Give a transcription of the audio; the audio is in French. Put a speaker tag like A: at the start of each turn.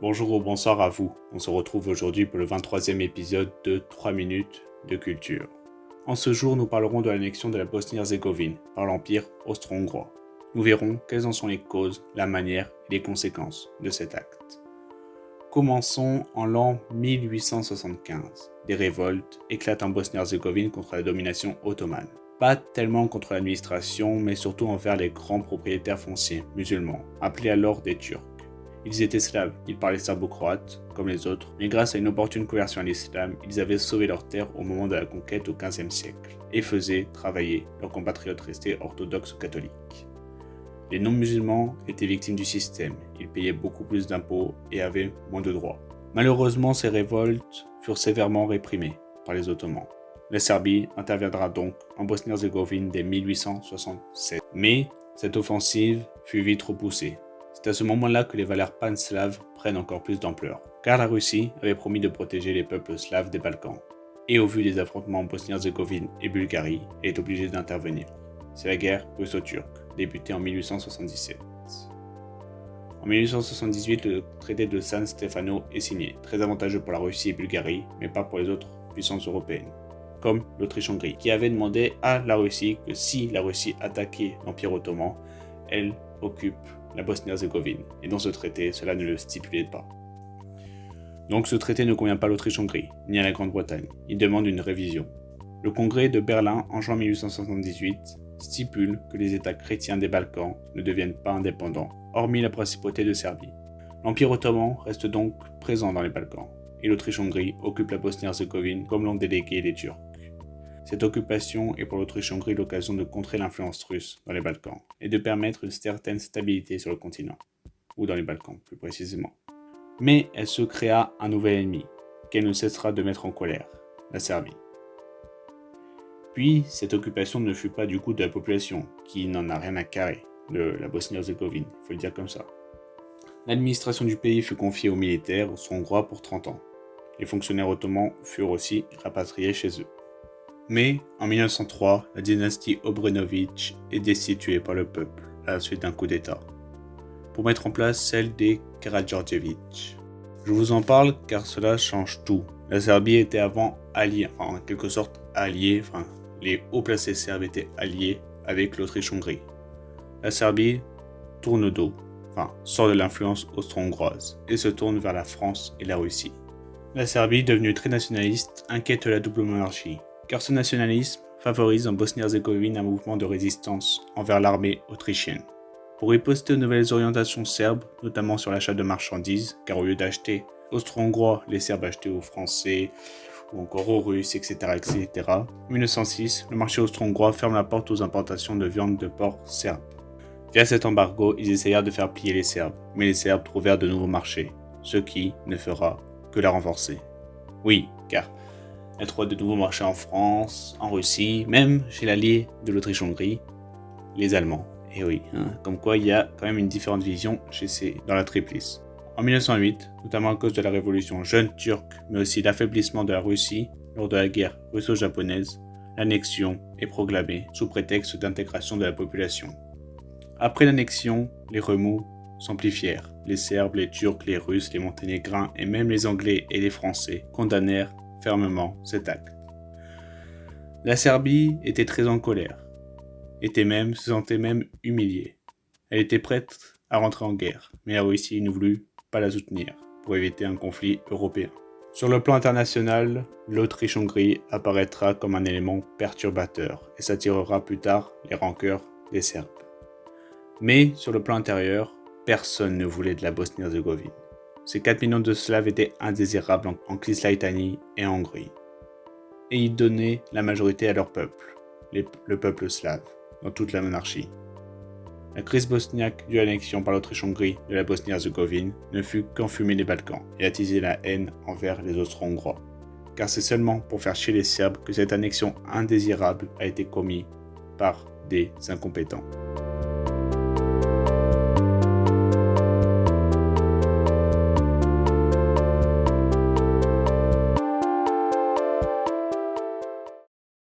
A: Bonjour ou bonsoir à vous. On se retrouve aujourd'hui pour le 23e épisode de 3 minutes de culture. En ce jour, nous parlerons de l'annexion de la Bosnie-Herzégovine par l'Empire austro-hongrois. Nous verrons quelles en sont les causes, la manière et les conséquences de cet acte. Commençons en l'an 1875. Des révoltes éclatent en Bosnie-Herzégovine contre la domination ottomane. Pas tellement contre l'administration, mais surtout envers les grands propriétaires fonciers musulmans, appelés alors des Turcs. Ils étaient slaves, ils parlaient serbo-croate, comme les autres, mais grâce à une opportune conversion à l'islam, ils avaient sauvé leur terre au moment de la conquête au XVe siècle, et faisaient travailler leurs compatriotes restés orthodoxes catholiques. Les non-musulmans étaient victimes du système, ils payaient beaucoup plus d'impôts et avaient moins de droits. Malheureusement, ces révoltes furent sévèrement réprimées par les Ottomans. La Serbie interviendra donc en Bosnie-Herzégovine dès 1867. Mais cette offensive fut vite repoussée. C'est à ce moment-là que les valeurs pan-slaves prennent encore plus d'ampleur, car la Russie avait promis de protéger les peuples slaves des Balkans. Et au vu des affrontements en Bosnie-Herzégovine et Bulgarie, elle est obligée d'intervenir. C'est la guerre russo-turque, débutée en 1877. En 1878, le traité de San Stefano est signé, très avantageux pour la Russie et Bulgarie, mais pas pour les autres puissances européennes, comme l'Autriche-Hongrie, qui avait demandé à la Russie que si la Russie attaquait l'Empire ottoman, elle occupe la Bosnie-Herzégovine, et dans ce traité, cela ne le stipulait pas. Donc ce traité ne convient pas à l'Autriche-Hongrie, ni à la Grande-Bretagne, il demande une révision. Le Congrès de Berlin, en juin 1878, stipule que les États chrétiens des Balkans ne deviennent pas indépendants, hormis la principauté de Serbie. L'Empire ottoman reste donc présent dans les Balkans, et l'Autriche-Hongrie occupe la Bosnie-Herzégovine comme l'ont délégué les Turcs. Cette occupation est pour l'Autriche-Hongrie l'occasion de contrer l'influence russe dans les Balkans et de permettre une certaine stabilité sur le continent, ou dans les Balkans plus précisément. Mais elle se créa un nouvel ennemi, qu'elle ne cessera de mettre en colère, la Serbie. Puis, cette occupation ne fut pas du coup de la population, qui n'en a rien à carrer, de la Bosnie-Herzégovine, il faut le dire comme ça. L'administration du pays fut confiée aux militaires austro-hongrois pour 30 ans. Les fonctionnaires ottomans furent aussi rapatriés chez eux. Mais, en 1903, la dynastie Obrenović est destituée par le peuple à la suite d'un coup d'État, pour mettre en place celle des Karađorđević. Je vous en parle car cela change tout. La Serbie était avant alliée, en quelque sorte alliée, les hauts placés serbes étaient alliés avec l'Autriche-Hongrie. La Serbie tourne dos, sort de l'influence austro-hongroise et se tourne vers la France et la Russie. La Serbie, devenue très nationaliste, inquiète la double monarchie, car ce nationalisme favorise en Bosnie-Herzégovine un mouvement de résistance envers l'armée autrichienne. Pour riposter aux nouvelles orientations serbes, notamment sur l'achat de marchandises, car au lieu d'acheter austro-hongrois, les Serbes achetaient aux Français ou encore aux Russes, etc., etc. En 1906, le marché austro-hongrois ferme la porte aux importations de viande de porc serbe. Via cet embargo, ils essayèrent de faire plier les Serbes, mais les Serbes trouvèrent de nouveaux marchés, ce qui ne fera que la renforcer. Oui, car elle trouve de nouveaux marchés en France, en Russie, même chez l'allié de l'Autriche-Hongrie, les Allemands. Et oui, comme quoi il y a quand même une différente vision dans la Triplice. En 1908, notamment à cause de la révolution jeune turque, mais aussi l'affaiblissement de la Russie lors de la guerre russo-japonaise, l'annexion est proclamée sous prétexte d'intégration de la population. Après l'annexion, les remous s'amplifièrent. Les Serbes, les Turcs, les Russes, les Monténégrins et même les Anglais et les Français condamnèrent fermement cet acte. La Serbie était très en colère, se sentait même humiliée. Elle était prête à rentrer en guerre, mais la Russie ne voulut pas la soutenir pour éviter un conflit européen. Sur le plan international, l'Autriche-Hongrie apparaîtra comme un élément perturbateur et s'attirera plus tard les rancœurs des Serbes. Mais sur le plan intérieur, personne ne voulait de la Bosnie-Herzégovine. Ces 4 millions de Slaves étaient indésirables en Cisleithanie et en Hongrie. Et ils donnaient la majorité à leur peuple, le peuple slave, dans toute la monarchie. La crise bosniaque due à l'annexion par l'Autriche-Hongrie de la Bosnie-Herzégovine ne fut qu'enfumer les Balkans et attiser la haine envers les Austro-Hongrois. Car c'est seulement pour faire chier les Serbes que cette annexion indésirable a été commise par des incompétents.